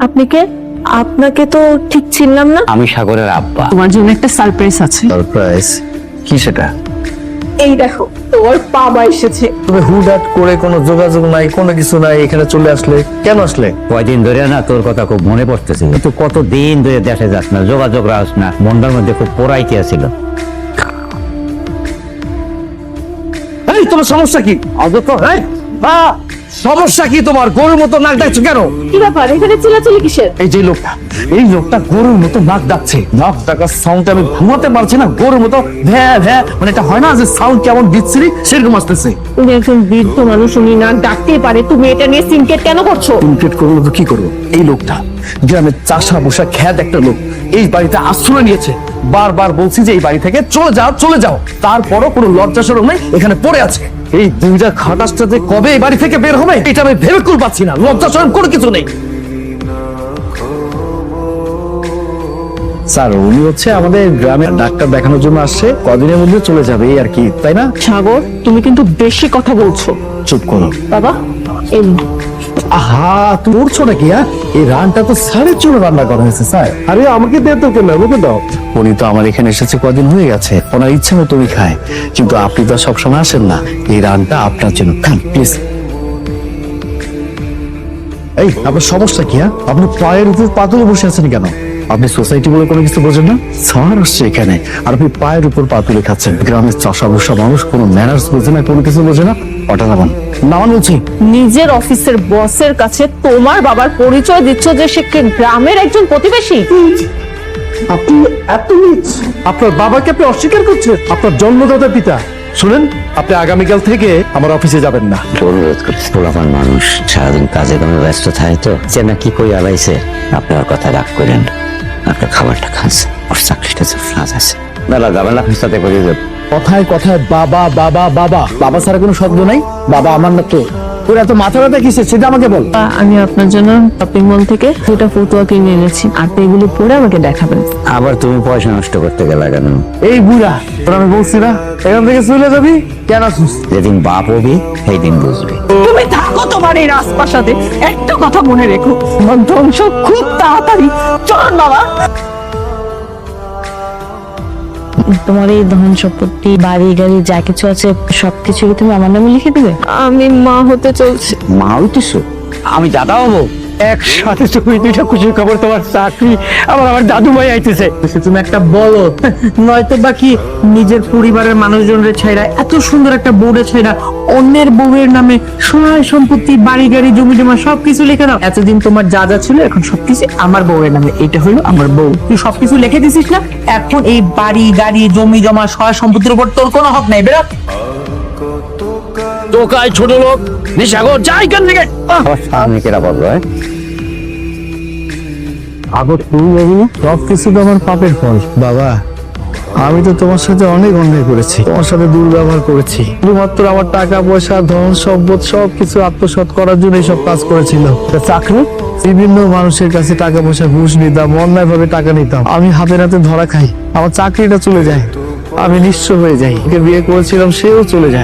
আপনি কে? আপনাকে তো ঠিক চিনলাম না। আমি সাগরের আব্বা। তোমার জন্য একটা সারপ্রাইজ আছে। সারপ্রাইজ? কি সেটা? এই দেখো, তোমার বাবা এসেছে। তুমি হুটহাট করে কোনো যোগাযোগ নাই, কোনো কিছু নাই, এখানে চলে আসলে কেন আসলে? কয়দিন ধরে না তোর কথা খুব মনে পড়তেছে, কিন্তু কতদিন ধরে দেশে যাস না, যোগাযোগ রাস না, মনটার মধ্যে খুব পোড়াইতে ছিল। এই তোমার সমস্যা কি? সমস্যা কি তোমার? গরুর মতো নাক ডাকছো কেন? কি ব্যাপার, এখানে চিল্লাচিল্লি কিসের? এই লোকটা গরুর মতো নাক ডাকছে। নাক ডাকার সাউন্ড আমি ঘুমাতে পারছি না। গরুর মতো ভ্যা ভ্যা, মানে এটা হয় না যে সাউন্ড কেমন বিচ্ছিরি সেরকম আসতেছে। তুমি একজন বৃদ্ধ মানুষ, উনি নাক ডাকতেই পারে, তুমি এটা নিয়ে সিনকেট কেন করছো? ইনক্রিট করবো তো কি করবো? এই লোকটা গ্রামের চাষা বসা খ্যাত একটা লোক, এই বাড়িতে আশ্রয় নিয়েছে। বারবার বলছি যে এই বাড়ি থেকে চলে যাও চলে যাও, তারপরও কোনো লজ্জা শরম নেই, এখানে পড়ে আছে। এই দুইটা খাটাসটা যে কবে এই বাড়ি থেকে বের হবে এটা আমি ভেবে কুল পাচ্ছি না। লজ্জা শরম কোনো কিছু নেই। স্যার, উনি হচ্ছে আমাদের গ্রামের ডাক্তার দেখানোর জন্য আসছে, কদিনের মধ্যে চলে যাবে এই আর কি, তাই না? সাগর, তুমি কিন্তু বেশি কথা বলছো। চুপ করো বাবা, এই নিন। আহা, তুমি উঠছো নাকি? এই রানটা তো স্যারের জন্য রান্না করা হয়েছে স্যার। আরে আমাকে দে তো, কেন আমাকে দাও। উনি তো আমার এখানে এসেছে কদিন হয়ে গেছে, ওনার ইচ্ছে মতো উনি খায়, কিন্তু আপনি তো সবসময় আসেন না। এই রানটা আপনার জন্য, খান প্লিজ। এই আপনার সমস্যা কি? আপনি পায়ের উপর পা তুলে বসে আছেন কেন? আপনি সোসাইটি বলে কোনো কিছু বোঝেন না? স্যার আসছে এখানে আর আপনি পায়ের উপর পা তুলে খাচ্ছেন। গ্রামের চাষা বসা মানুষ কোনো ম্যানার্স বোঝে না, কোনো কিছু বোঝে না। ওটা নামান, নামান বলছি। নিজের অফিসের বসের কাছে তোমার বাবার পরিচয় দিচ্ছ যে সে গ্রামের একজন প্রতিবেশী। আপনি এত নিচ, আপনার বাবাকে আপনি অস্বীকার করছেন? আপনার জন্মদাতা পিতা। শুনেন, আপনি আগামীকাল থেকে আমার অফিসে যাবেন না। অনুরোধ করেছি, পোলাপান মানুষ সারাদিন কাজে কামে ব্যস্ত থাকে, তো যে না কি কই আলাইছে। আপনার কথা রাগ করেন, আপনার খাবারটা খাচ্ছে, ওর চাকরিটা যে ফ্লাজ আছে, মেলা যাবে না সাথে করে যাবে। কথায় কথায় বাবা বাবা বাবা, বাবা ছাড়া কোনো শব্দ নাই। বাবা আমার না তো। তোর এত মাথা ব্যথা কিসে সেটা আমাকে বল। আমি আপনার জন্য শপিং মল থেকে দুটা ফতুয়া কিনে এনেছি, আপনি এগুলো পরে আমাকে দেখাবেন। আবার তুমি পয়সা নষ্ট করতে গেলা কেন? এই বুড়া, তোর আমি বলছি না এখান থেকে চলে যাবি কেন? আসুস যেদিন বাপ হবি সেই দিন বুঝবি। তুমি থাকো তোমার এই রাজপ্রাসাদে, একটা কথা মনে রেখো, তোমার ধ্বংস খুব তাড়াতাড়ি। চলুন বাবা। তোমার এই ধন সম্পত্তি, বাড়ি গাড়ি যা কিছু আছে সবকিছু কি তুমি আমার নামে লিখে দিবে? আমি মা হতে চলছি। মা হইতেছো? আমি দাদা হবো? একসাথে তুমি দুইটা খুশির খবর, তোমার চাকরি, আমার দাদু ভাই আইতেছে। তুমি একটা বলো, নয়তো বাকি নিজের পরিবারের মানুষজনের ছাইরা, এত সুন্দর একটা বউরে ছাইরা অন্যের বউয়ের নামে সহায় সম্পত্তি, বাড়ি গাড়ি জমি জমা সবকিছু লিখে দাও। এতদিন তোমার যা যা ছিল এখন সবকিছু আমার বউয়ের নামে, এটা হলো আমার বউ। তুই সবকিছু লিখে দিছিস না, এখন এই বাড়ি গাড়ি জমি জমা সহায় সম্পত্তির উপর তোর কোনো হক নাই। বেরো দোকায় ছোট লোক, নিশাগর, যাই কেন থেকে। আমার সামনে কেরা বললো? আগর তুমি বলি সবকিছু তো আমার পাপের ফল। বাবা, আমি তো তোমার সাথে অনেক অন্যায় করেছি, তোমার সাথে দুর্ব্যবহার করেছি। শুধুমাত্র আমার টাকা পয়সা, ধন সম্পদ সবকিছু আত্মসাৎ করার জন্য এইসব কাজ করেছিল। চাকরি, বিভিন্ন মানুষের কাছে টাকা পয়সা ঘুষ নিতাম, অন্যায় ভাবে টাকা নিতাম। আমি হাতে হাতে ধরা খাই, আমার চাকরিটা চলে যায়, আমি নিঃস্ব হয়ে যাই। বিয়ে করেছিলাম, সেও চলে যায়।